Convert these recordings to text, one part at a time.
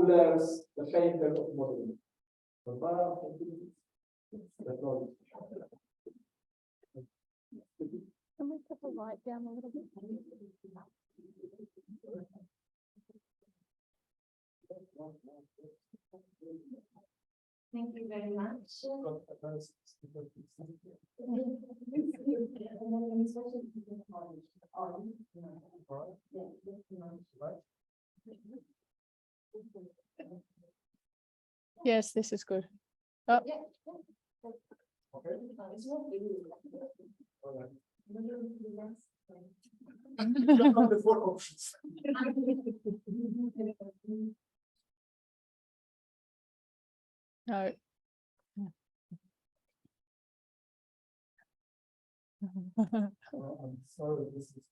Anders, the painter of modern. Can we put the light down a little bit? Thank you very much. Yes, this is good. Oh. The four options. No. I'm sorry, this is.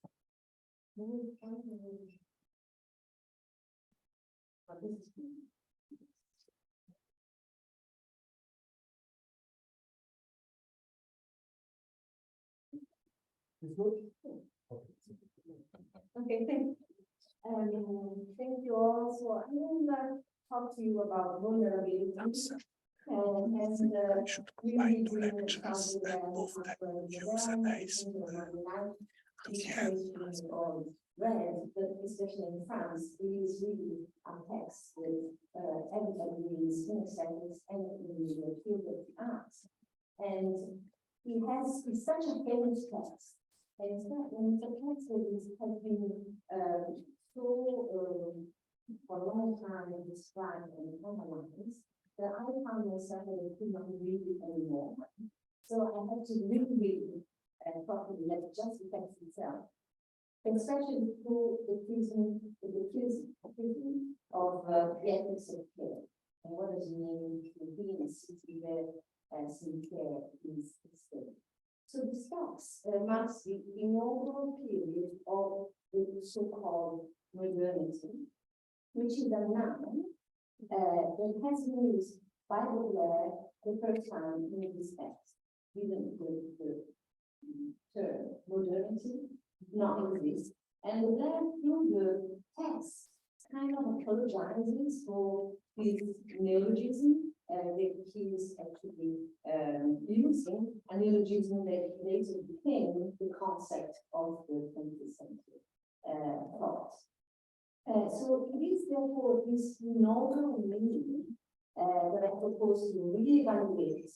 Okay, thank you all. So I'm going to talk to you about vulnerability. Should combine two lectures and move them use an ace. But especially in France, it is really a text with everybody reads in seconds and in the field of the arts. And it's such a famous text. And it's a text that has been for a long time described and analyzed that I found myself that I could not read it anymore. So I had to reread it properly, like just the text itself. Especially through the prism of the ethics of care. And what does it mean to be in a city where care is state? So this text marks the inaugural period of the so-called modernity, which is a noun that has been used by Baudelaire the first time in this text. Even the term modernity not exist. And then through the text kind of apologizes for his neologism that he is actually using, a neologism that later became the concept of the 20th century thought. So it is therefore this inaugural meaning that I propose to reevaluate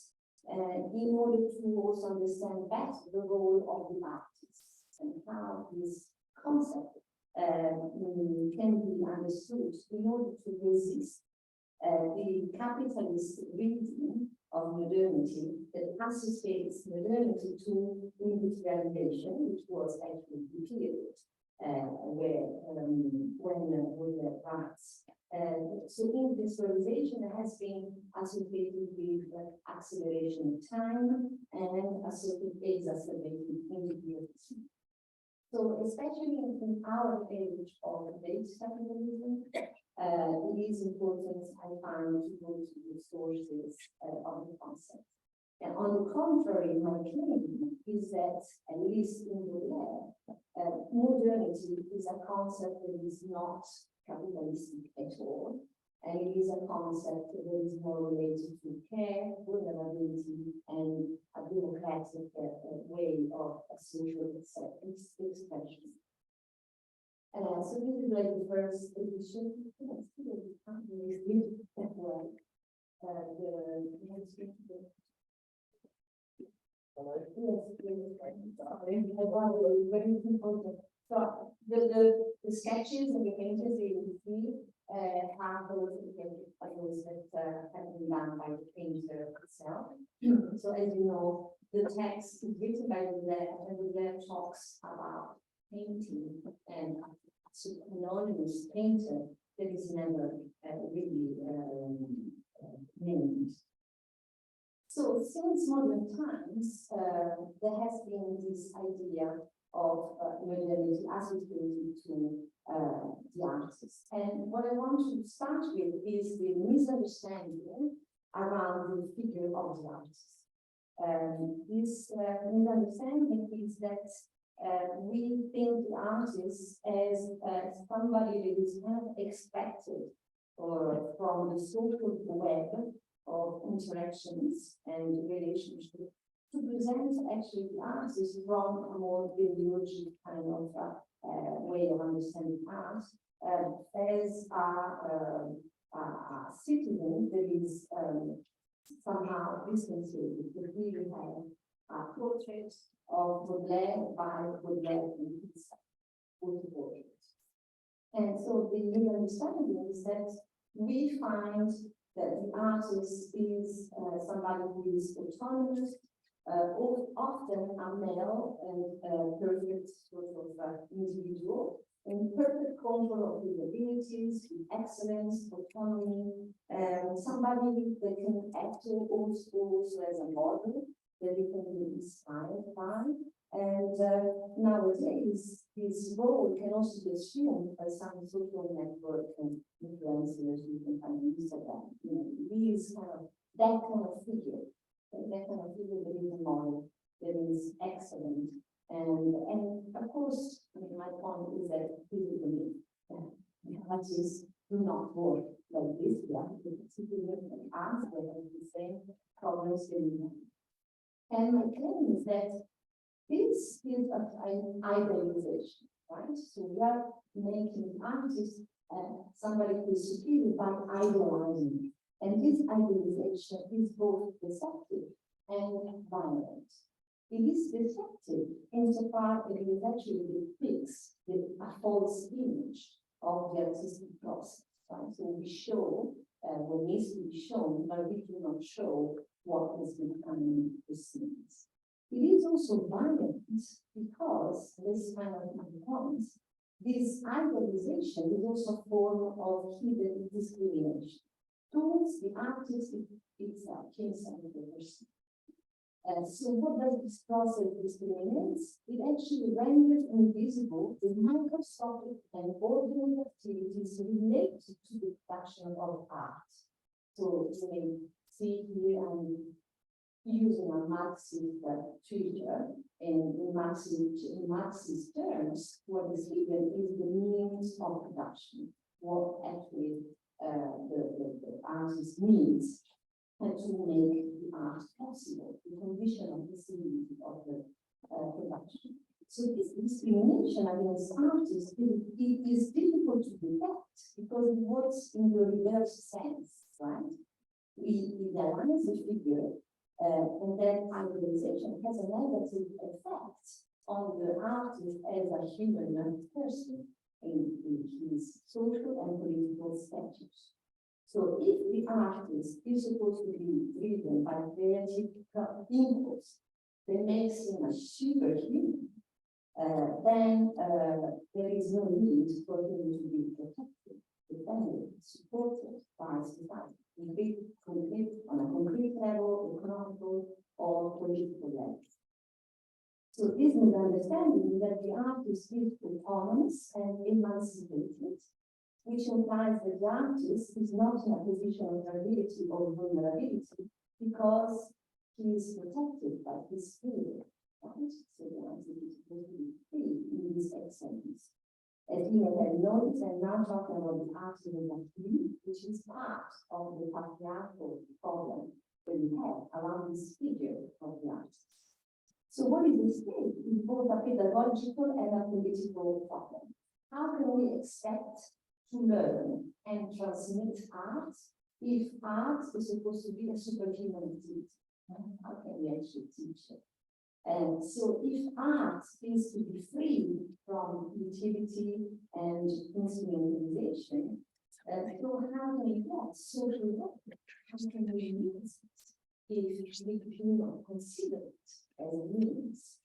in order to also understand better the role of the artist and how this concept can be understood in order to resist the capitalist reading of modernity that associates modernity to industrialization, which was actually the period when the writes. So industrialization has been associated with acceleration of time and associated exacerbated individualism. So especially in our age of data capitalism, it is important, I find, to go to the sources of the concept. And on the contrary, my claim is that, at least in the lab, modernity is a concept that is not capitalistic at all, and it is a concept that is more related to care, vulnerability, and a democratic way of social expression. So this is like the first edition. So the sketches and the paintings that you see have those that have been done by the painter itself. So as you know, the text is written by Baudelaire, and Baudelaire talks about painting and an anonymous painter that is never really named. So since modern times, there has been this idea of modernity associated to the artist. And what I want to start with is the misunderstanding around the figure of the artist. This misunderstanding is that we think the artist as somebody that is kind of expected or from the social web of interactions and relationships to present actually the artist from a more ideological kind of way of understanding art as a citizen that is somehow distanced. We really have a portrait of Baudelaire by Baudelaire in his portrait. And so the new understanding is that we find that the artist is somebody who is autonomous, often a male and perfect sort of individual, in perfect control of his abilities, with excellence, autonomy, somebody that can act also as a model that we can be inspired by. And nowadays, this role can also be assumed by some social network and influencers we can find on Instagram. You know, these that kind of figure that is a model that is excellent. And of course, my point is that this is a myth. Artists do not work like this. Yeah, because arts that have the same problems that we have. And my claim is that this is an idealization, right? So we are making artists somebody who is superior by idolizing. And this idealization is both deceptive and violent. It is deceptive insofar as it actually depicts a false image of the artistic process, right? So we show what needs to be shown, but we do not show what has been behind the scenes. It is also violent because this kind of points, this idealization is also a form of hidden discrimination towards the artist itself, himself, the person. So what does this process discriminate? It actually renders invisible the microscopic and ordinary activities related to the production of art. So you may see here I'm using a Marxist treatise, and in Marxist terms, what is given is the means of production, what actually the artist needs to make the art possible, the condition of visibility of the production. So this discrimination against artists, it is difficult to detect because it works in the reverse sense, right? We analyze the figure, and then idealization has a negative effect on the artist as a human person in his social and political status. So if the artist is supposed to be driven by creative impulse that makes him a superhuman, then there is no need for him to be protected, defended, supported by society, on a concrete level, economical or political level. So this misunderstanding that the artist is autonomous and emancipated, which implies that the artist is not in a position of fragility or vulnerability because he is protected by his spirit, right? So the artist is supposed to be free in his excellence. As we have noticed, I'm now talking about the artist of free, which is part of the patriarchal problem that we have around this figure of the artist. So what is the stake? It's both a pedagogical and a political problem. How can we expect to learn and transmit art if art is supposed to be a superhuman activity? How can we actually teach it? And so if art is to be free from utility and instrumentalization, so how can we get social work? How can we use it if we do not consider it as a means?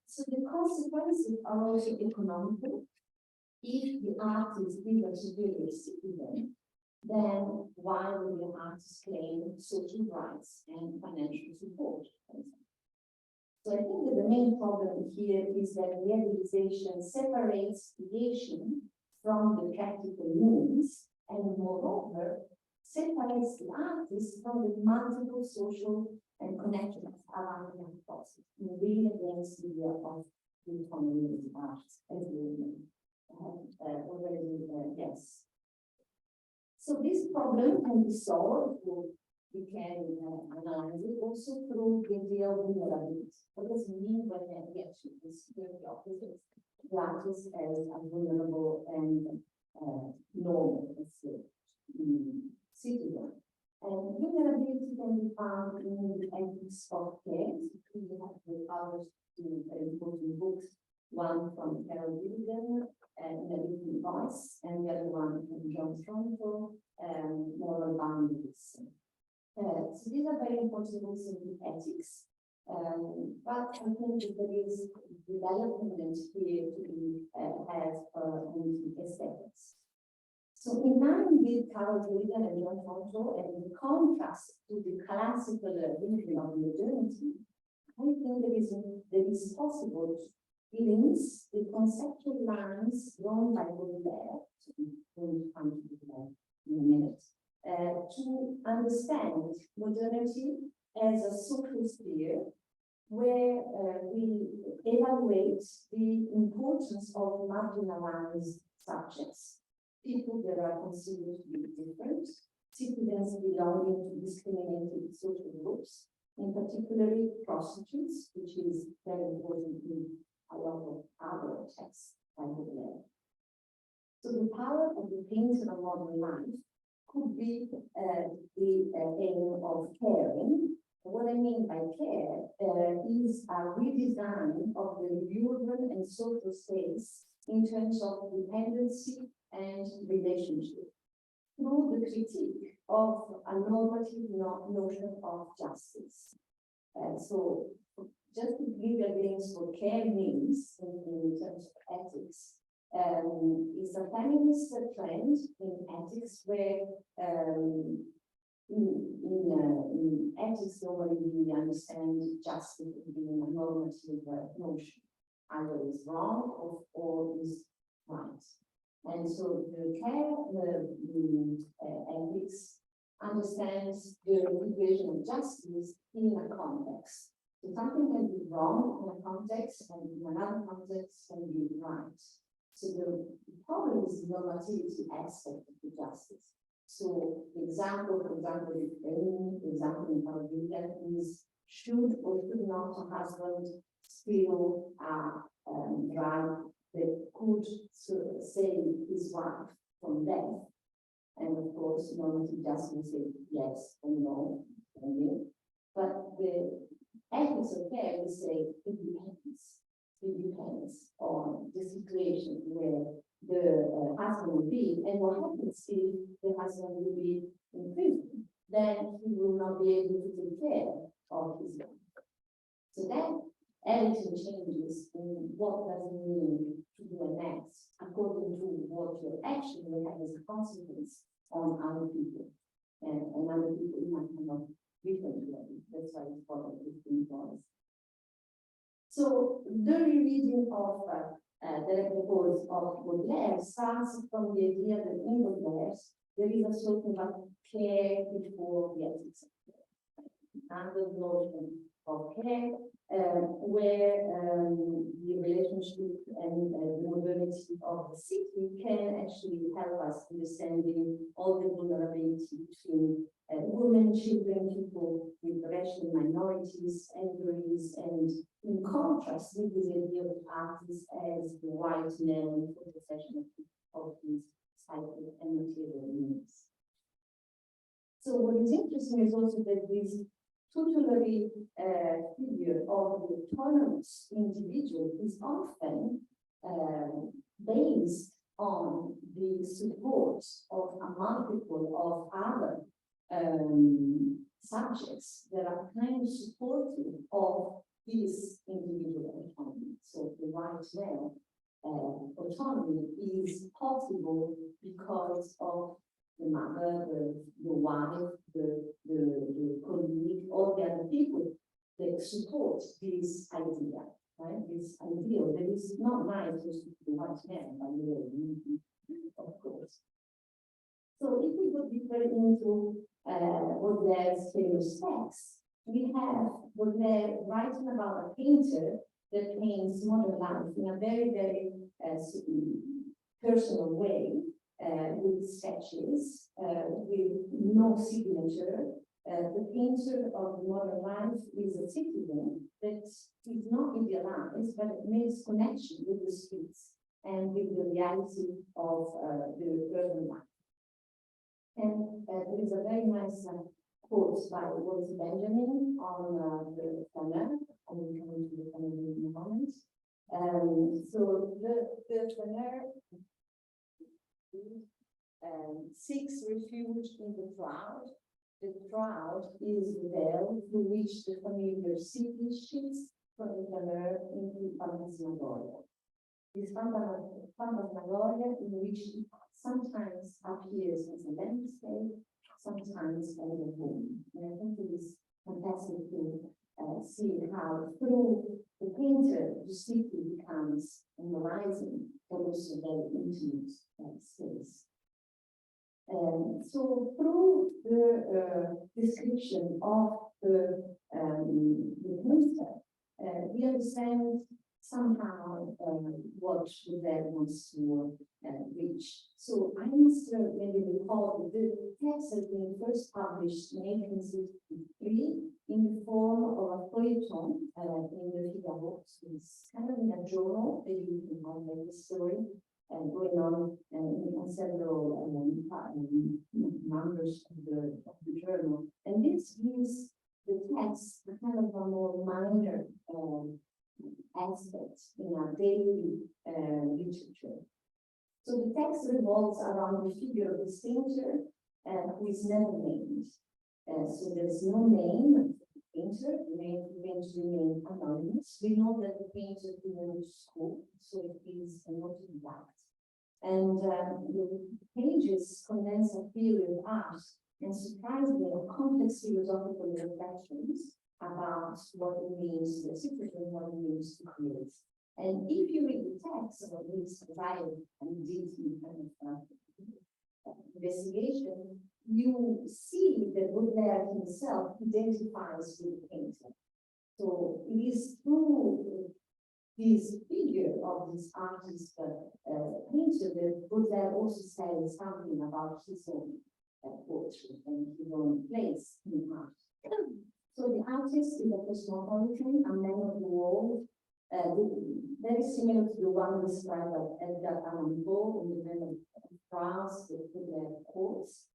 So the consequences are also economical. If the artist is a superior citizen, then why would the artist claim social rights and financial support? So I think that the main problem here is that realization separates creation from the practical means, and moreover, separates the artist from the multiple social and connections around the process, really against the idea of the autonomy of the art as we already yes. So this problem can be solved, or we can analyze it also through the idea of vulnerability. What does it mean when we actually consider the opposite classes as vulnerable and normal, let's say, citizen? And vulnerability can be found in the ethics of care. We have published two very important books, one from Carol Gilligan and a different voice, and the other one from John Stronto, Moral Boundaries. So these are very important books in ethics, but I think that there is development here to be had in aesthetics. So in line with Carol Gilligan and John Stronto, and in contrast to the classical vision of modernity, I think there is possible to glimpse the conceptual lines drawn by Baudelaire, so we're going to come to Baudelaire in a minute, to understand modernity as a social sphere where we evaluate the importance of marginalized subjects, people that are considered to be different, citizens belonging to discriminated social groups, in particular prostitutes, which is very important in a lot of other texts by Baudelaire. So the power of the painter of modern life could be the aim of caring. What I mean by care is a redesign of the urban and social space in terms of dependency and relationship through the critique of a normative notion of justice. So just to give a glimpse what care means in terms of ethics, is a feminist trend in ethics where in ethics normally we understand justice being a normative notion, either is wrong or is right. And so the care ethics understands the equation of justice in a context. So something can be wrong in a context and in another context can be right. So the problem is the normativity aspect of the justice. So the example, for example, the example in Paradigm is should or should not a husband steal a drug that could save his wife from death? And of course, normative justice say yes or no, but the ethics of care will say it depends. It depends on the situation where the husband will be, and what happens if the husband will be in prison? Then he will not be able to take care of his wife. So that everything changes in what does it mean to do an act according to what your action will have as a consequence on other people, and other people in a kind of different way. That's why it's called different voice. So the rereading of the reports of Baudelaire starts from the idea that in Baudelaire there is a certain care before the ethics of care, and the notion of care where the relationship and the modernity of the city can actually help us understanding all the vulnerability between women, children, people with racial minorities, injuries, and in contrast with this idea of artists as the white man for possession of his psychic and material needs. So what is interesting is also that this tutelary figure of the autonomous individual is often based on the support of a multiple of other subjects that are kind of supportive of this individual autonomy. So the white male autonomy is possible because of the mother, the wife, the colleague, all the other people that support this idea, right? This ideal that is not nice to the white man, by the way, of course. So if we go deeper into Baudelaire's famous texts, we have Baudelaire writing about a painter that paints modern life in a very, very personal way, with sketches with no signature. The painter of modern life is a citizen that is not idealized, but it makes connection with the streets and with the reality of the urban life. And there is a very nice quote by Walter Benjamin on the Plenary. I will come into the Plenary in a moment. So the Plenary seeks refuge in the crowd. The crowd is the veil through which the familiar city shifts from the Plenary into Phantasmagoria. This Phantasmagoria in which it sometimes appears as a landscape, sometimes as a home. And I think it is fantastic to see how through the painter the city becomes horizon, but also very intimate space. So through the description of the painter, we understand somehow what the verb wants to reach. So I must maybe recall the text has been first published in 1863 in the form of a feuilleton in the Figaro. So it's kind of in a journal that you can have the story going on in several numbers of the journal. And this gives the text a kind of a more minor aspect in our daily literature. So the text revolves around the figure of the painter who is never named. So there's no name of the painter, the name remains anonymous. We know that the painter didn't go to school, so it is an autodidact. And the pages condense a theory of art and surprisingly complex philosophical reflections about what it means to execute and what it means to create. And if you read the text, or at least as I did in kind of investigation, you see that Baudelaire himself identifies with the painter. So it is through this figure of this artist painter that Baudelaire also says something about his own portrait and his own place in art. So the artist is a cosmopolitan, a man of the world, very similar to the one described by Edgar Allan Poe in the Man of France, with their quotes.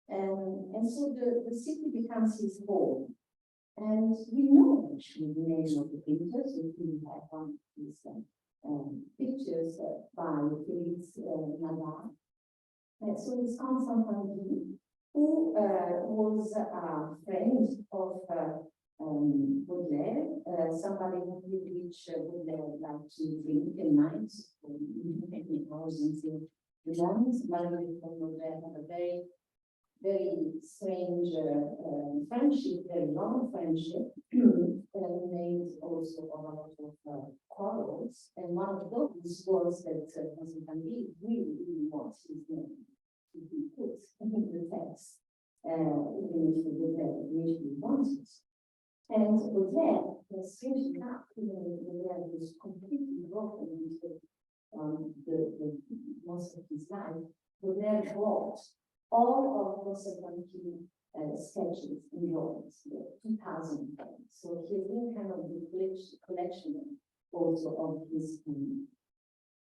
And so the city becomes his home. And we know actually the name of the painters, if we have one of these pictures by Félix Nadar. So it's Constant Tanguy, who was a friend of Baudelaire, somebody with which Baudelaire liked to drink at night, many hours until the morning. Somebody with Baudelaire had a very strange friendship, very long friendship, made also a lot of quarrels. And one of those was that Constant Tanguy really wants his name to be put in the text, even if Baudelaire initially wanted. And Baudelaire, strangely enough, even if Baudelaire was completely broken into the most of his life, Baudelaire brought all of Constant Tanguy sketches and drawings, 2,000 of them. So he's been kind of the collection also of his film.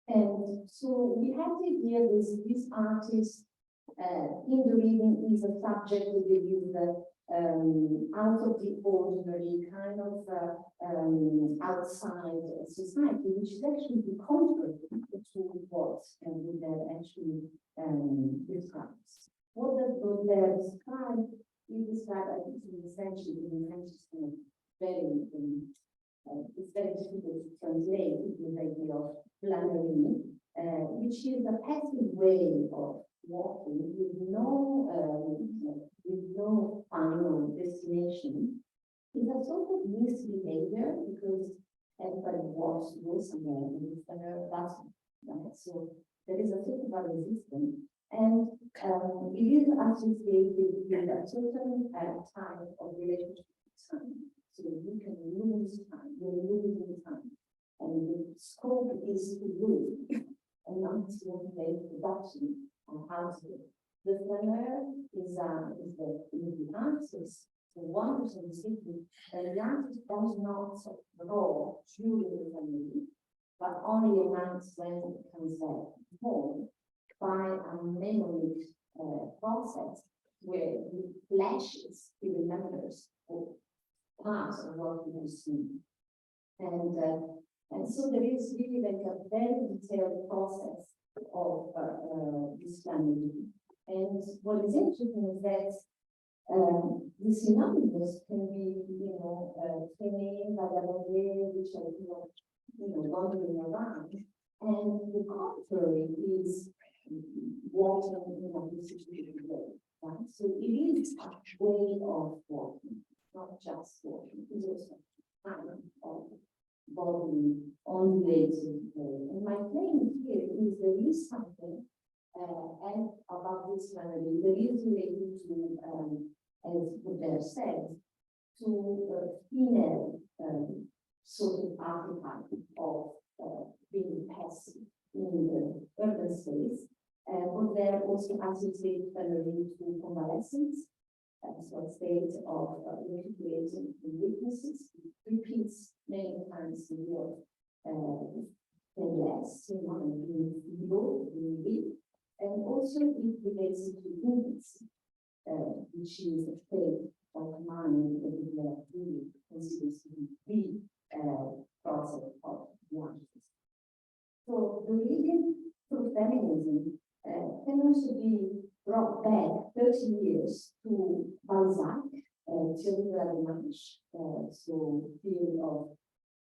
And so we have the idea that this artist in the reading is a subject that is out of the ordinary, kind of outside society, which is actually the contrary to what Baudelaire actually describes. What does Baudelaire describe? He describes, I think, essentially in French, it's very difficult to translate the idea of Plenary, which is a passive way of walking with no final destination. It's a sort of misbehavior because everybody walks to go somewhere and it's that's right. So there is a sort of a resistance, and it is associated with a certain type of relationship with time. So you can lose time, you're losing time, and the scope is to lose and not to make production and how to. The flaneur is is that the artist, the wonders of the city, the artist does not draw during the family, but only amounts when it comes back home by a memory process where he flashes, he remembers parts of what he has seen. And so there is really like a very detailed process of this family. And what is interesting is that the synonymous can be, Fene, Vagabonde, which are, wandering around. And the contrary is walking in a disciplined way. Right? So it is a way of walking, not just walking. It's also a kind of body on the way to the play. And my claim here is there is something and about this family that is related to, as Baudelaire said, to female sort of archetype of being passive in the urban space. Baudelaire also associated family to convalescence, so a state of recuperating weaknesses, repeats many times the word less, being feeble, being weak, and also it relates to infancy, which is a state of mind that Baudelaire really considers to be the process of the artist. So the reading through feminism can also be brought back 30 years to Balzac, Theodore Liges, so theory of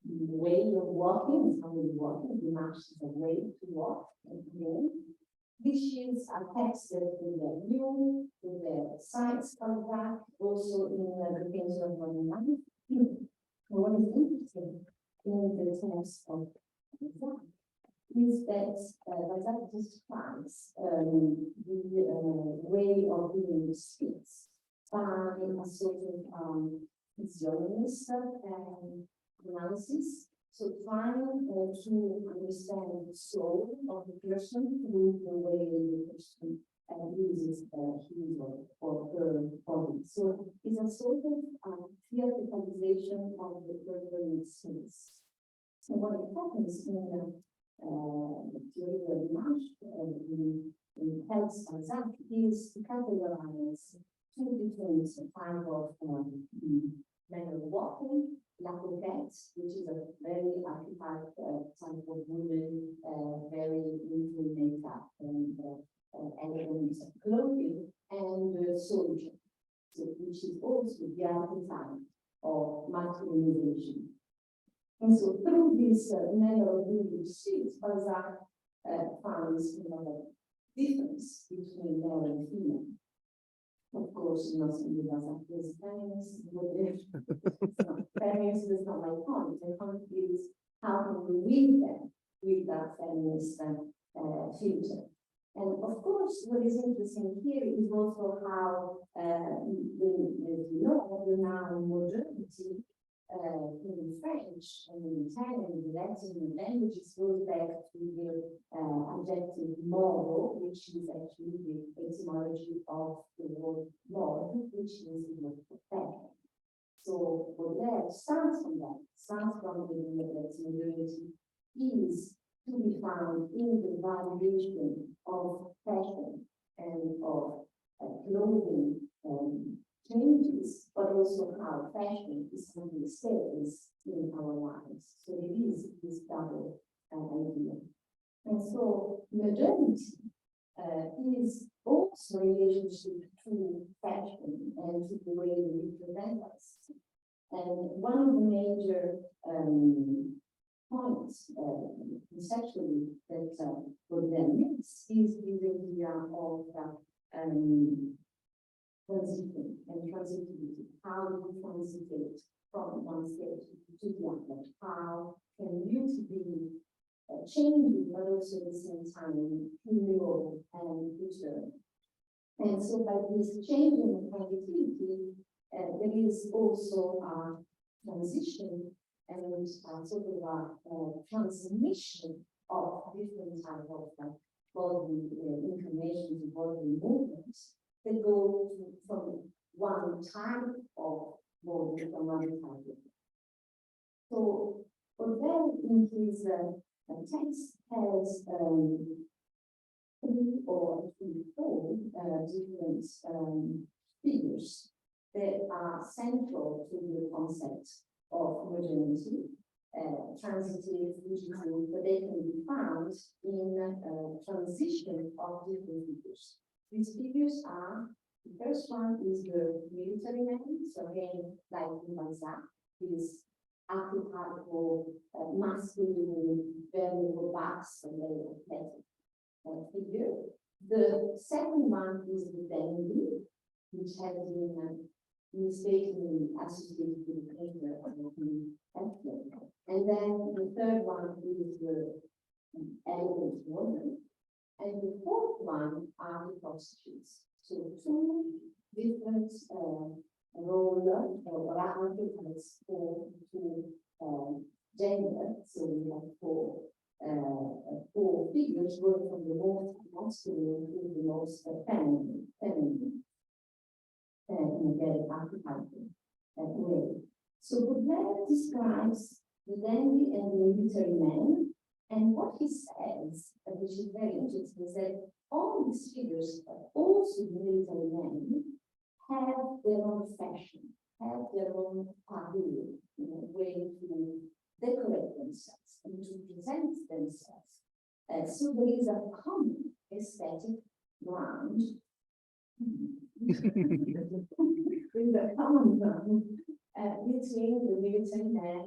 the way of walking is how we walking, the march is a way to walk and again. This is a text that we knew, with the sites Balzac, also in the painting of Modern. What is interesting in the text of Balzac is that Balzac describes the way of doing the speech by a sort of physiognomist analysis. So trying to understand the soul of the person through the way the person uses his or her body. So it's a sort of theatricalization of the urban space. So what happens in the theory of Maastricht helps Balzac is to categorize two different kinds of manner of walking. La coquette, which is a very archetype type of woman, very into makeup and elegant clothing, and the soldier, which is also the archetype of masculinization. And so through this manner of doing suits, Balzac finds another difference between male and female. Of course, not only Balzac is feminist, feminist is not my point. The point is how can we read them with that feminist filter. And of course, what is interesting here is also how, the noun modernity in French and in Italian, in Latin languages goes back to the adjective modo, which is actually the etymology of the word mod, which is the word fashion. So Baudelaire starts from that, starts from the that modernity is to be found in the variation of fashion and of clothing changes, but also how fashion is something that stays in our lives. So it is this double idea. And so modernity is also a relationship to fashion and to the way we present us. And one of the major points conceptually that Baudelaire makes is the idea of transition and transitivity. How do we transitate from one state to the other? How can beauty be changing, but also at the same time renewal and return? And so by this changing and transitivity, there is also a transition and sort of a transmission of different types of body incarnations, body movements they go from one type of body to another type. So, Baudelaire in his text has 3 or 4 different figures that are central to the concept of modernity, transitive, fugitive, but they can be found in transition of different figures. These figures are, the first one is the military man, so again, like in Balzac, is archetypal, masculine, very robust, and very athletic figure. The second one is the dandy, which has been mistakenly associated with the painter of the athlete. And then the third one is the elegant woman. And the fourth one are the prostitutes. So 2 different role or archetypes for gender. So we have 4 figures going from the most masculine to the most feminine in a very archetypal way. So Baudelaire describes the dandy and the military man, and what he says, which is very interesting, is that all these figures, also the military men, have their own fashion, have their own parade, way to decorate themselves and to present themselves. So there is a common aesthetic ground. With a common ground between the military man,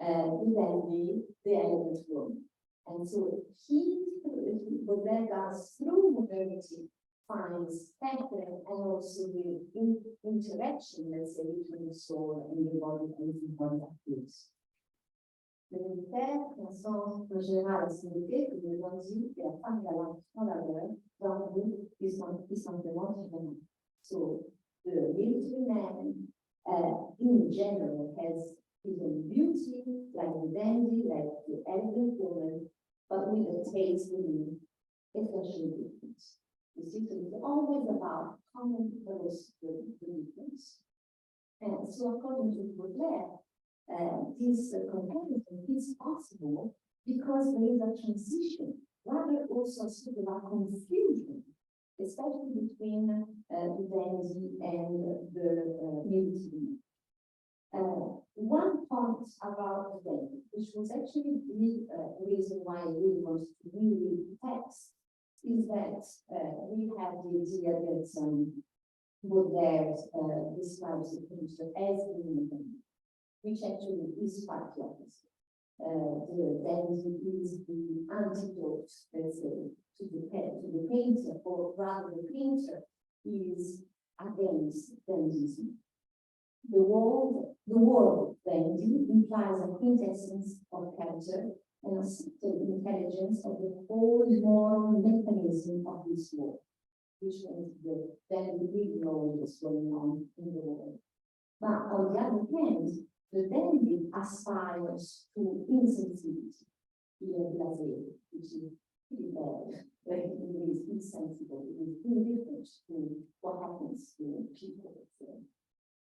the dandy, the elegant woman. And so Baudelaire does through modernity finds pattern and also the interaction, let's say, between the soul and the body and the body actives. Le militaire, dans le sens en général, signifié que le bandit et la femme de la valeur dans le groupe qui simplement différents. So the military man in general has his own beauty, like the dandy, like the elegant woman, but with a taste within essentially different. You see, so it's always about common purpose with the difference. And so according to Baudelaire, this comparison is possible because there is a transition, rather also sort of a confusion, especially between the dandy and the military. One point about the dandy, which was actually the reason why I really wanted to read the text, is that we have the idea that Baudelaire describes the painter as being a dandy, which actually is quite the opposite. The dandy is the antidote, let's say, to the painter, or rather the painter is against dandyism. The word dandy implies a quintessence of character and a subtle intelligence of the whole moral mechanism of this world, which means the dandy really knows what's going on in the world. But on the other hand, the dandy aspires to insensibility, which is pretty bad. It is insensible, it is indifferent to what happens to people.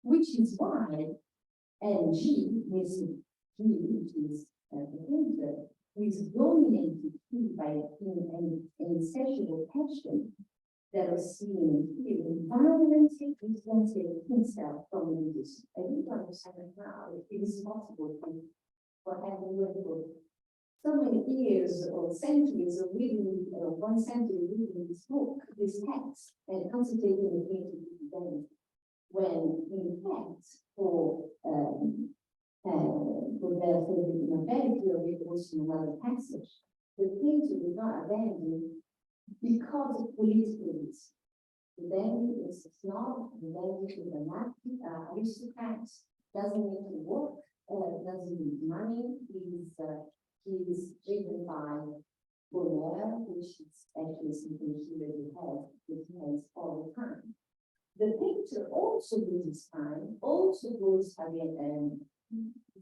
Which is why G, which is the painter, who is dominated by an insatiable passion that is seen here, violently distancing himself from the industry. I need to understand how it is possible for having lived for so many years or centuries of reading, one century reading this book, this text, and concentrating on the painting today. When in fact, for the in a very clear way, also in another passage, the painter did not abandon because of political reasons. The dandy is a snob, the dandy is an aristocrat, doesn't need to work, doesn't need money, he is driven by bonheur, which is actually something he really has all the time. The painter also with his time also goes again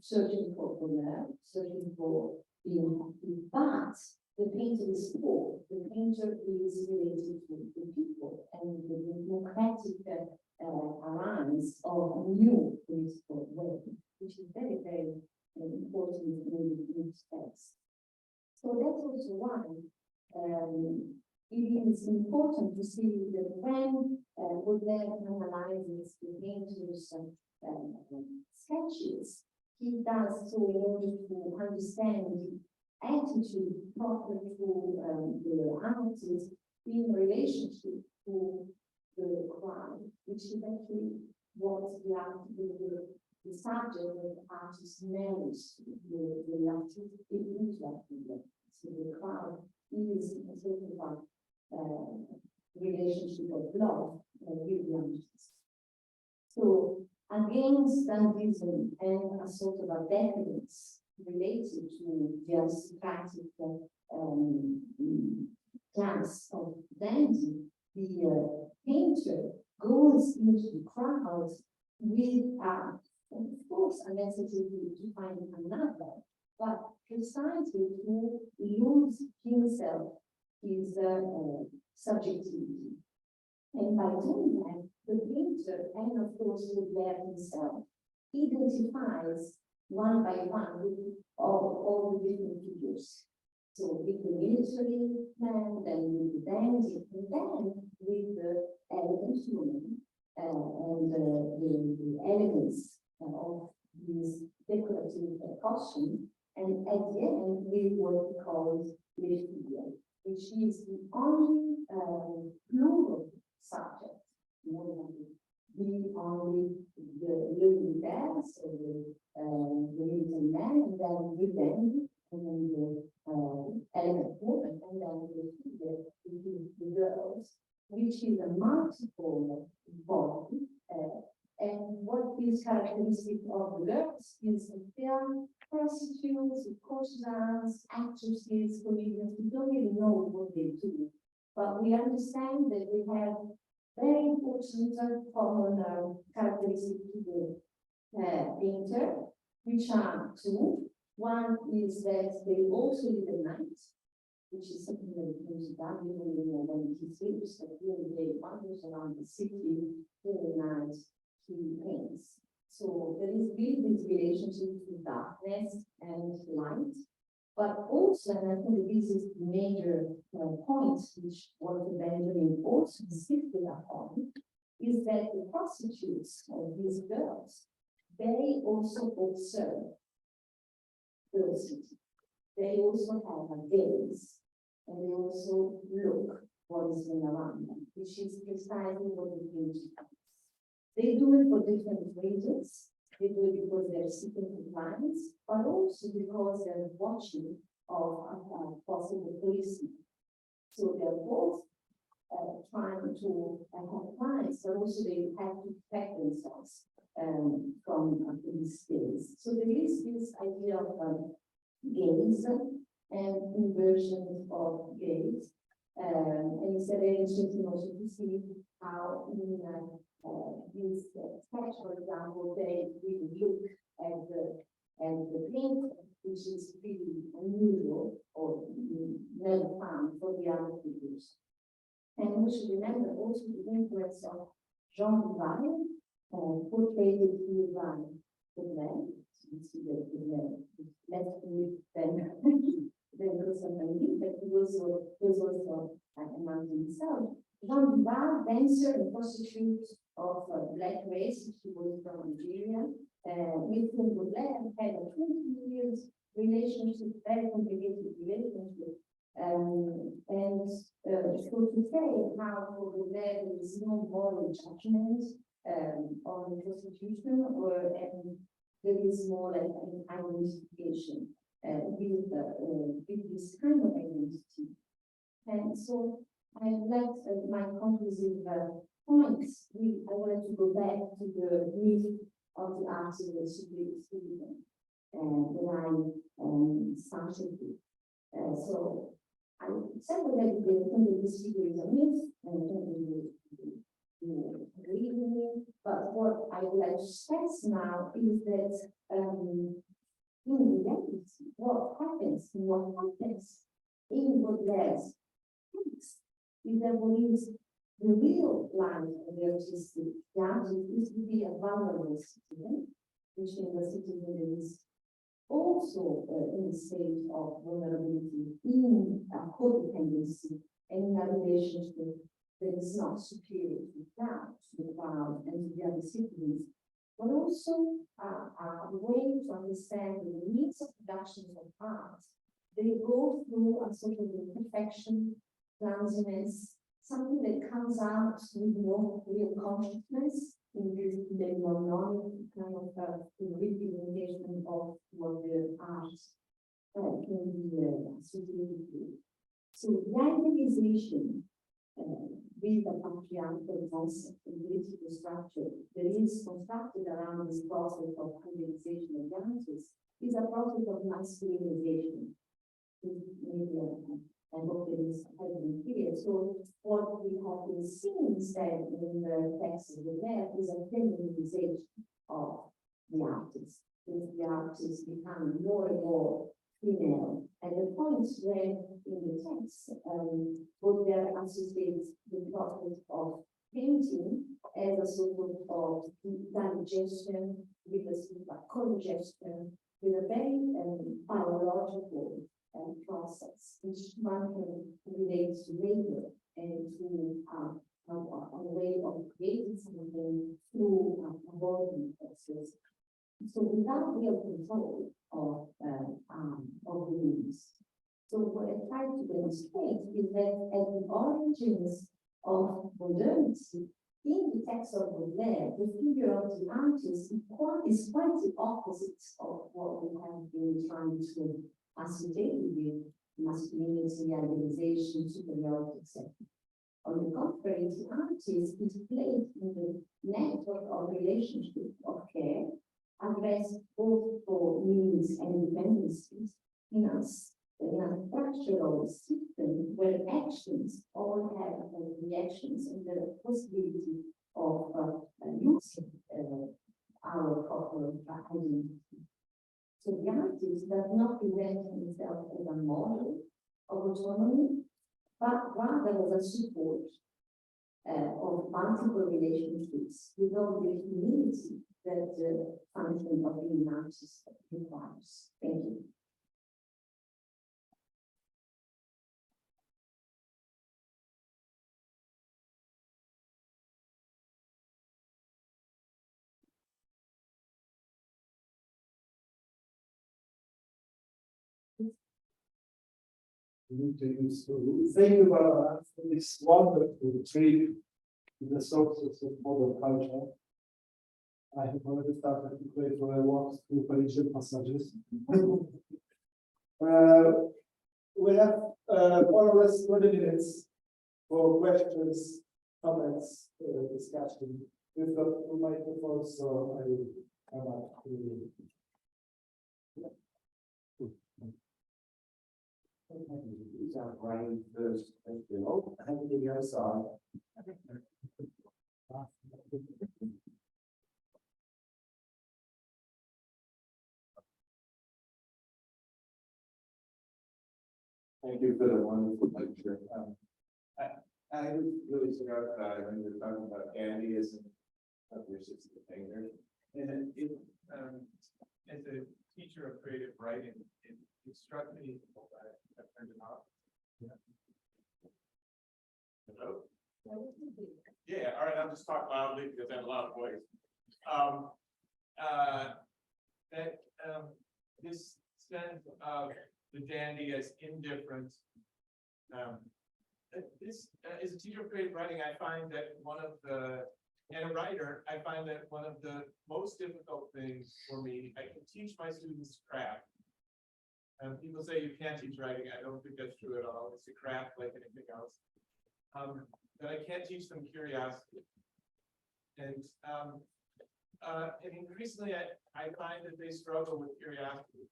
searching for bonheur, searching for being happy, but the painter is poor, the painter is related to the people, and the democratic alliance of a new political way, which is very, very important in the text. So that's also why it is important to see that when Baudelaire analyzes the painter's sketches, he does so in order to understand the attitude proper to the artist in relationship to the crowd, which is actually what the subject of the artist marries the artist interacting. So the crowd is a sort of relationship of love with the artist. So against Dantism and a sort of a decadence related to the aristocratic class of dandy, the painter goes into the crowd with, of course, a necessity to find another, but precisely to lose himself, his subjectivity. And by doing that, the painter, and of course Baudelaire himself, identifies one by one with all the different figures. So with the military man, then with the dandy, and then with the elegant woman, and the elegance of this decorative costume, and at the end with what we call the figure, which is the only plural subject, the only the living there, so the living man, and then the dandy, and then the elegant woman, and then the figure, the girls, which is a multiple body. And what is characteristic of the girls is they are prostitutes, courtesans, actresses, comedians. We don't really know what they do, but we understand that we have very important common characteristics to the painter, which are two. One is that they also live at night, which is something that the painter does, even when he sleeps, but during the day, wanders around the city, during the night, he paints. So there is this relationship to darkness and light, but also, and I think this is the major point which Walter Benjamin also insisted upon, is that the prostitutes of these girls, they also observe the city. They also have a gaze, and they also look what is going around them, which is precisely what the painter does. They do it for different reasons. They do it because they're seeking compliance, but also because they're watching of possible policemen. So they're both trying to have clients, but also they have to protect themselves from police gaze. So there is this idea of gaze and inversion of gaze. And it's very interesting also to see how in this sketch, for example, they really look at the painter, which is really unusual or never found for the other figures. And we should remember also the influence of Jan Van Eyck, portrayed here by Baudelaire. So you see that left with then something, but he was also a man himself. Jan Van Eyck, dancer and prostitute of black race, he was from Nigeria, with whom Baudelaire had a 20 years relationship, very complicated relationship. So to say how for Baudelaire there is no moral judgment on prostitution, or there is more like an identification with this kind of identity. And so I like my conclusive points. I wanted to go back to the myth of the artist of the Supreme that I started with. So I said that this figure is a myth, and you agree with me. But what I would like to stress now is that in reality, what happens in Baudelaire's text is that what is the real life of the artistic, the artist is to be a vulnerable citizen, which means a citizen that is also in a state of vulnerability, in a codependency, and in a relationship that is not superior to the crowd and to the other citizens, but also a way to understand the needs of productions of art. They go through a sort of imperfection, clumsiness, something that comes out with no real consciousness in this demonic kind of representation of what the art can be associated with. So the idealization with a patriarchal concept and political structure that is constructed around this process of idealization of the artist is a process of masculinization. And what is happening here. So what we have been seeing instead in the text of the left is a feminization of the artist. The artist become more and more female. And the point where in the text, Baudelaire associates the process of painting as a sort of digestion, with a sort of congestion, with a very biological process, which one can relate to labor and to a way of creating something through a body process. So without real control of the means. So what I try to demonstrate is that at the origins of modernity, in the text of Baudelaire, the figure of the artist is quite the opposite of what we have been trying to associated with masculinity, idealization, superiority, etc. On the contrary, the artist is placed in the network of relationships of care, addressed both for needs and dependencies in a structural system where actions all have reactions and the possibility of using our proper identity. So the artist does not present himself as a model of autonomy, but rather as a support of multiple relationships with all the humility that the function of being an artist requires. Thank you. Thank you, Barbara, for this wonderful trip to the sources of modern culture. I have already started to play for a walk through Parisian passages. We have more or less 20 minutes for questions, comments, discussion. We've got two microphones, so I will come up to you. Brian first, thank you. Oh, I have the other side. Thank you for the wonderful lecture. I was really struck when you were talking about Andyism versus the painter. And as a teacher of creative writing, it struck me. I turned it off. Hello? Yeah, all right, I'll just talk loudly because I have a loud voice. This sense of the dandy as indifferent. As a teacher of creative writing, I find that and a writer, I find that one of the most difficult things for me, I can teach my students craft. People say you can't teach writing. I don't think that's true at all. It's a craft like anything else. But I can't teach them curiosity. And increasingly, I find that they struggle with curiosity.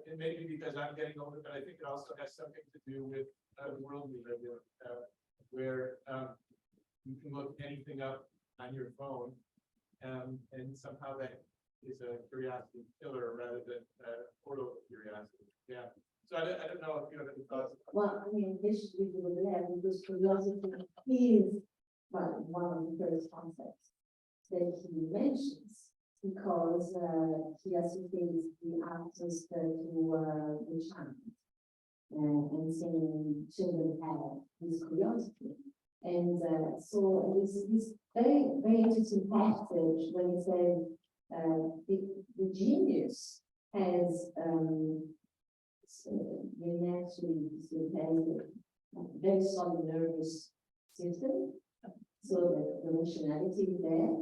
It may be because I'm getting older, but I think it also has something to do with the world we live in, where you can look anything up on your phone, and somehow that is a curiosity killer rather than photo curiosity. Yeah. So I don't know if you have any thoughts. Well, I mean, this should be the lab, because curiosity is one of the first concepts that he mentions, because he associates the artist to the child, and saying children have this curiosity. And so this very, very interesting passage when he said the genius has naturally has a very solid nervous system, so that the rationality is there.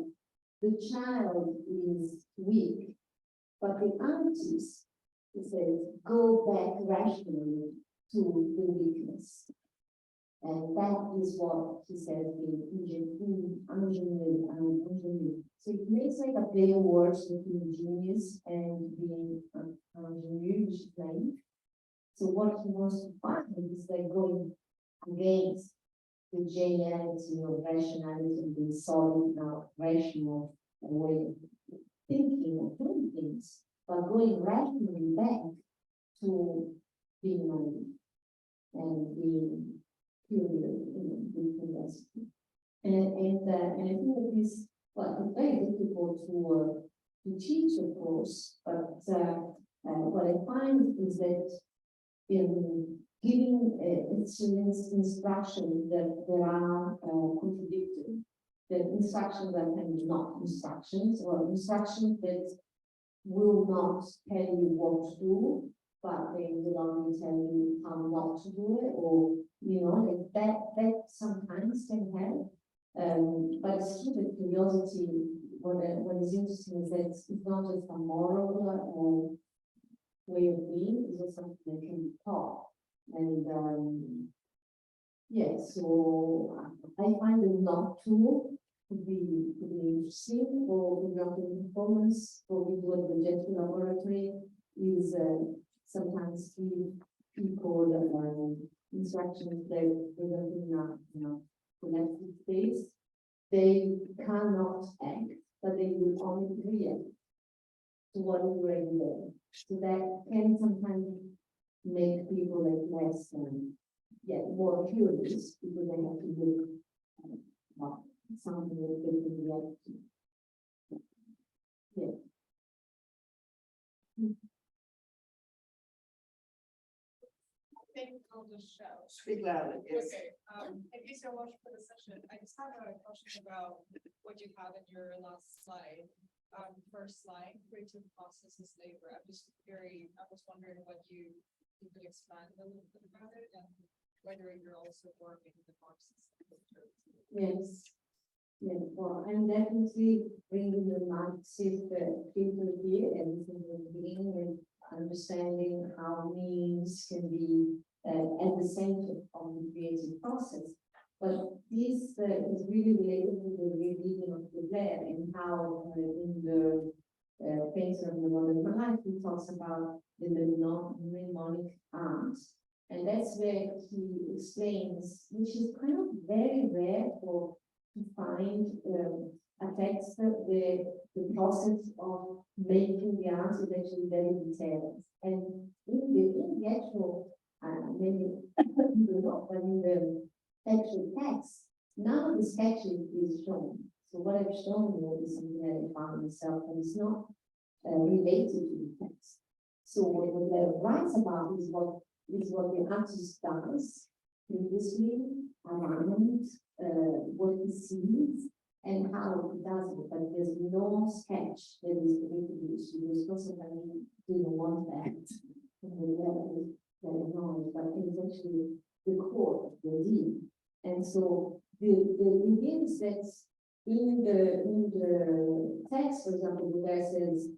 The child is weak, but the artist, he says, go back rationally to the weakness. And that is what he says in ingénieux. So it makes like a play of words between genius and being ingénieux, which is naive. So what he wants to find is like going against the geniality of rationality, being solid now, rational way of thinking and doing things, but going rationally back to being naive and being curious in curiosity. And I think that is, well, it's very difficult to teach, of course, but what I find is that in giving students instructions that there are contradictory, that instructions that can be not instructions, or instructions that will not tell you what to do, but they will only tell you how not to do it, or like that sometimes can help. But it's true that curiosity, what is interesting is that it's not just a moral way of being, it's also something that can be taught. And yeah, so I find the not to be interesting. For example, performance, what we do at the Gestes laboratory is sometimes give people instructions that they don't in collective space. They cannot act, but they will only react to what is already there. So that can sometimes make people like less more curious, because they have to look at something that they can react to. Yeah. Thank you for the show. Speak louder. Yes. Okay, thank you so much for the session. I just have a question about what you have in your last slide. First slide, creative processes labor. I was wondering what you could expand a little bit about it, and whether you're also working in the process. Yes. Yes, well, I'm definitely bringing the Marxist people here, and from the beginning, and understanding how means can be at the center of the creative process. But this is really related to the reading of the Blair, and how in the Painter of the Modern Life, he talks about the mnemonic arms. And that's where he explains, which is kind of very rare to find a text where the process of making the arms is actually very detailed. And in the actual, maybe you know, but in the actual text, none of the sketching is shown. So what I've shown you is something that I found myself, and it's not related to the text. So what the writes about is what the artist does previously around what he sees and how he does it, but there's no sketch that is reproduced, because sometimes didn't want that. Very annoying, but it's actually the core, the idea. And so the idea is that in the text, for example, there says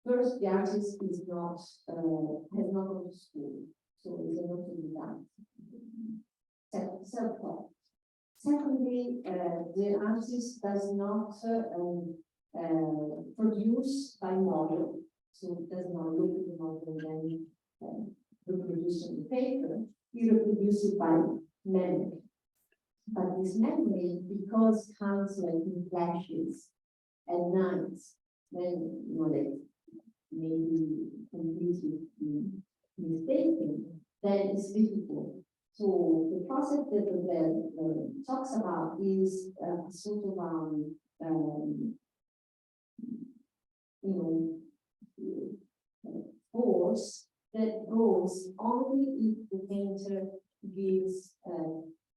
first the artist is not has not gone to school, so it's not to be done. Self-taught. Secondly, the artist does not produce by model, so it does not look at the model and then reproduce on the paper. He reproduces it by memory. But this memory, because comes like in flashes at night, when they maybe completely mistaken, then it's difficult. So the process that the bell talks about is sort of force that goes only if the painter gives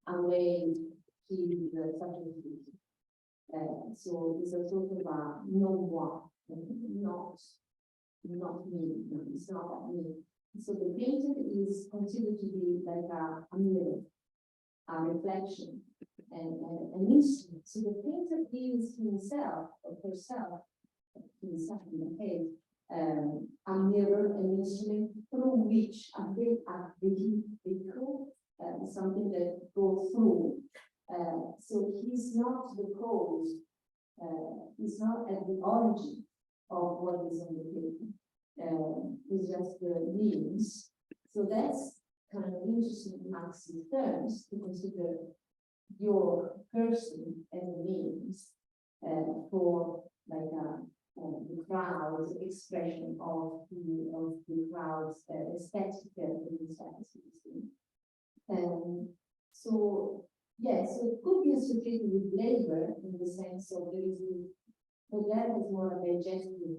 away his subjectivity. So it's a sort of a no one, not me, it's not me. So the painter is considered to be like a mirror, a reflection, and an instrument. So the painter is himself or herself, himself in the case, a mirror, an instrument through which a vehicle, something that goes through. So he's not the cause, he's not at the origin of what is on the paper. It's just the means. So that's kind of interesting in Marxist terms to consider your person as a means for like the crowd's expression of the crowd's aesthetic so yes, so it could be associated with labor in the sense of there is but that is more of a digestive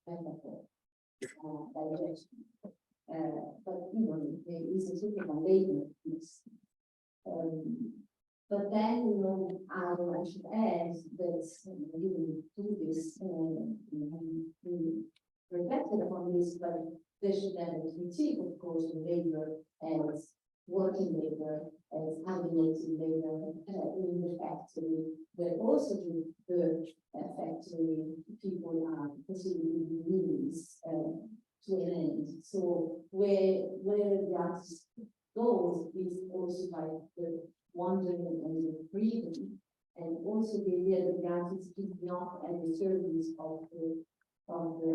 metaphor. Digestion. But you know, there is a sort of a labor piece. But then, you know, I should add that you do this we reflected upon this, but there should then be critique, of course, of labor as working labor, as alienating labor in the factory, but also the factory people are considered means to an end. So where the artist goes is also by the wandering and the freedom, and also the idea that the artist is not at the service of the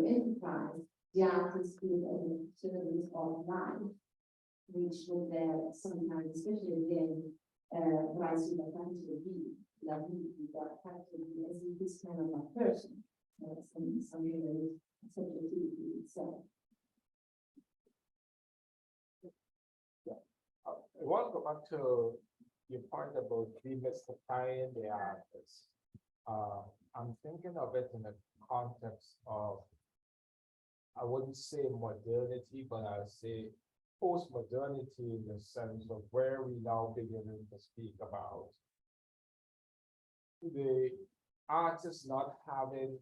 enterprise. The artist is at the service of life, which would sometimes, especially again, rise to the Pantheon-Sorbonne University, as if this kind of a person, some subjectivity itself. I want to go back to your point about demystifying the artist. I'm thinking of it in the context of, I wouldn't say modernity, but I would say post-modernity in the sense of where we now beginning to speak about the artists not having,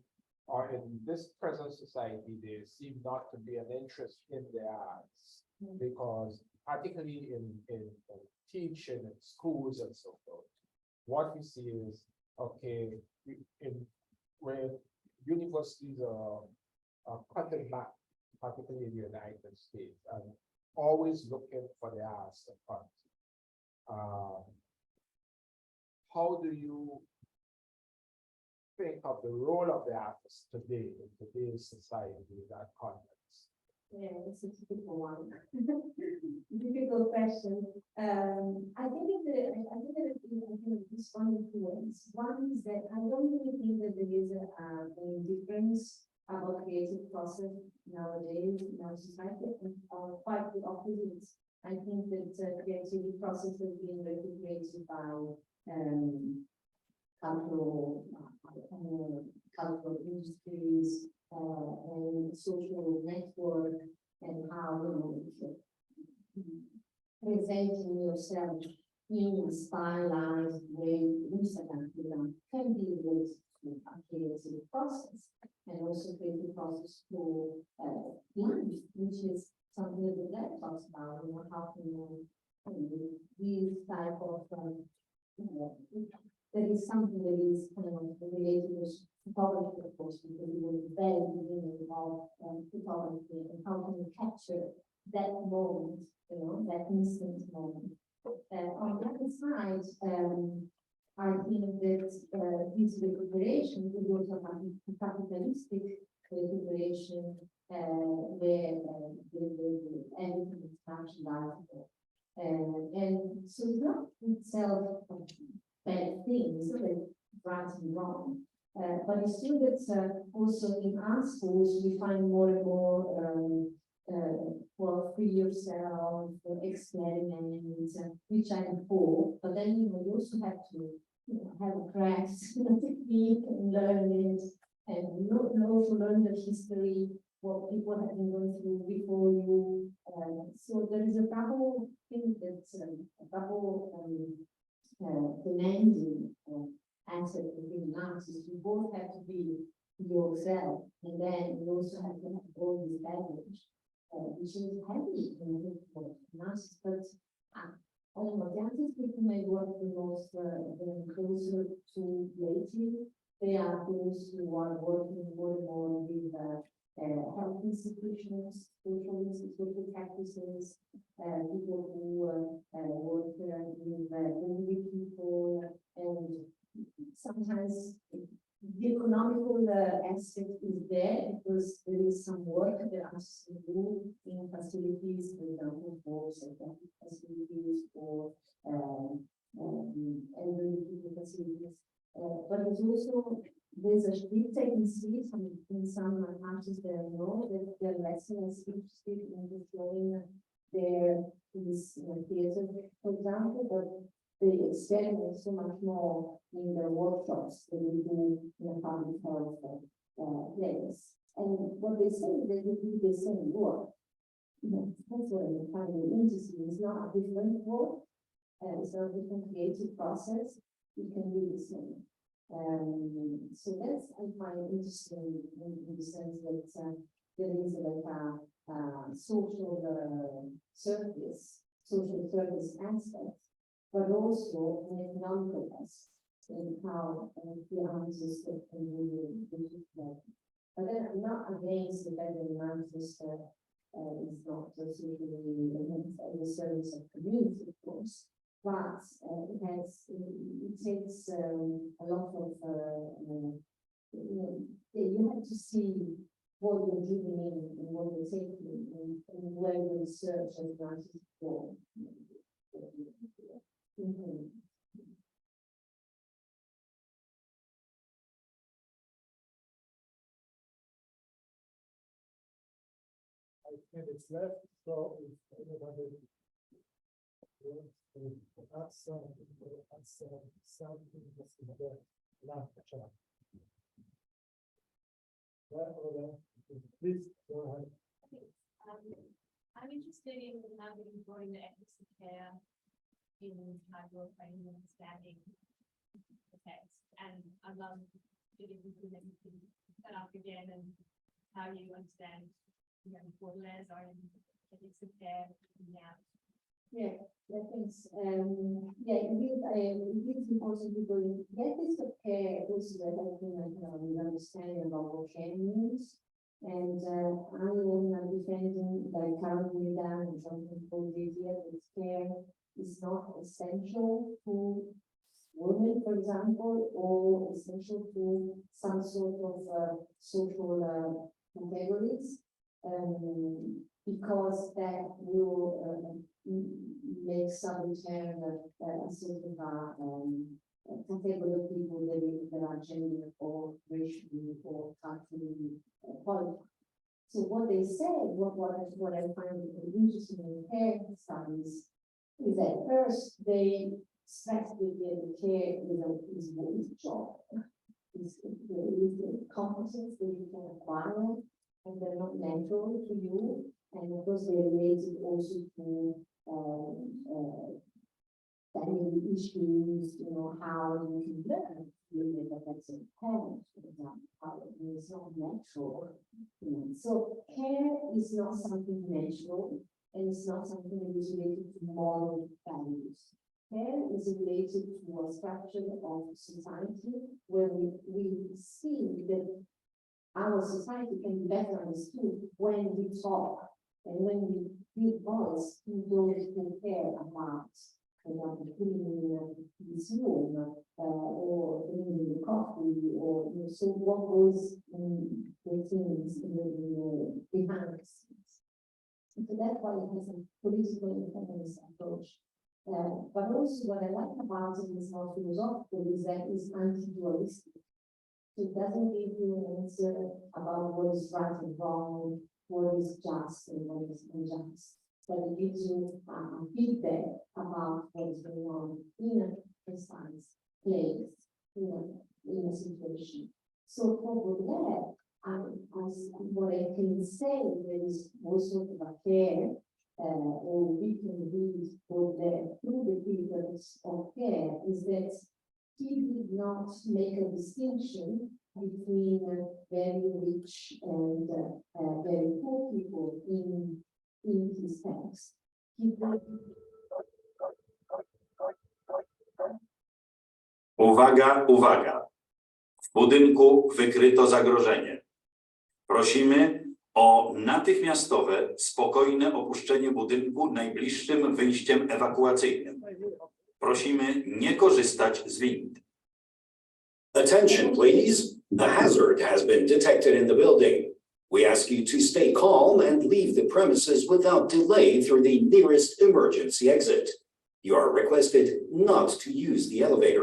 or in this present society, there seem not to be an interest in the arts, because particularly in teaching in schools and so forth, what we see is, okay, where universities are cutting back, particularly in the United States, and always looking for the arts to fund. How do you think of the role of the artist today in today's society in that context? Yeah, it's a difficult one. Difficult question. I think there is this one influence. One is that I don't really think that there is an indifference about creative process nowadays in our society, and quite the opposite. I think that creative process has been regulated by cultural industries and social network, and how presenting yourself in a stylized way, Instagram can be with a creative process, and also creative process for life, which is something that the Black talks about. How can you these type of there is something that is kind of related with photography, of course, because we were the very beginning of photography, and how can you capture that moment, that instant moment. On the other side, I think that this recuperation is also a capitalistic recuperation where everything is capitalizable. And so it's not itself bad things, that right and wrong. But it's true that also in art schools we find more and more for free yourself, for experiments, which I'm for, but then you also have to have a practice, technique, and learn it, and also learn the history, what people have been going through before you. So there is a double thing that's a double demanding aspect of being an artist. You both have to be yourself, and then you also have to have all this baggage, which is heavy for an artist. But I don't know, the artists people may work the most closer to lately. They are those who are working more and more with health institutions, social practices, people who work with elderly people, and sometimes the economical aspect is there because there is some work that artists can do in facilities, for example, for psychiatric facilities or elderly people facilities. But it's also, there's a big tendency in some artists that I know that they're less and less interested in deploying their theater, for example, but they experiment so much more in the workshops than they do in a public health place. And what they say is that they do the same work. That's what I find interesting. It's not a different work. It's not a different creative process. You can do the same. So that's, I find interesting in the sense that there is like a social service aspect, but also an economical aspect in how the artist can do that. But then I'm not against the fact that an artist is not socially in the service of community, of course. But it takes a lot of you have to see what you're giving in and what you're taking and where the research and practice go. Minutes left, so if anybody wants to ask something, this is the last chart. Please go ahead. I'm interested in employing the ethics of care in how you're training and understanding the text, and I love getting into everything set up again and how you understand what layers are in ethics of care. Yeah, thanks. Yeah, it is important to go in. Ethics of care also helping with understanding about what care means. And I am defending the current leader and something called the idea that care is not essential to women, for example, or essential to some sort of social categories, because that will make some term a sort of category of people that are gender or racially or culturally qualified. So what they said, what I find interesting in care studies is that first they stress that the care is one's job, is the competence that you can acquire, and they're not natural to you, and of course they're related also to family issues, how you can learn with the effects of parents, for example, how it's not natural. So care is not something natural, and it's not something that is related to moral values. Care is related to a structure of society where we see that our society can be better understood when we talk and when we give voice to those who care about, for example, cleaning this room, or cleaning the coffee, or so what goes in the things behind the scenes. So that's why it has a political and feminist approach. But also what I like about it is more philosophical, is that it's anti-dualistic. It doesn't give you an answer about what is right and wrong, what is just and what is unjust. But it gives you feedback about what is going on in a precise place, in a situation. So for that, what I can say there is also a care, or we can read Baudelaire through the figures of care, is that he did not make a distinction between very rich and very poor people in his text. Uwaga, uwaga. W budynku wykryto zagrożenie. Prosimy o natychmiastowe, spokojne opuszczenie budynku najbliższym wyjściem ewakuacyjnym. Prosimy nie korzystać z wind. Attention, please. A hazard has been detected in the building. We ask you to stay calm and leave the premises without delay through the nearest emergency exit. You are requested not to use the elevator.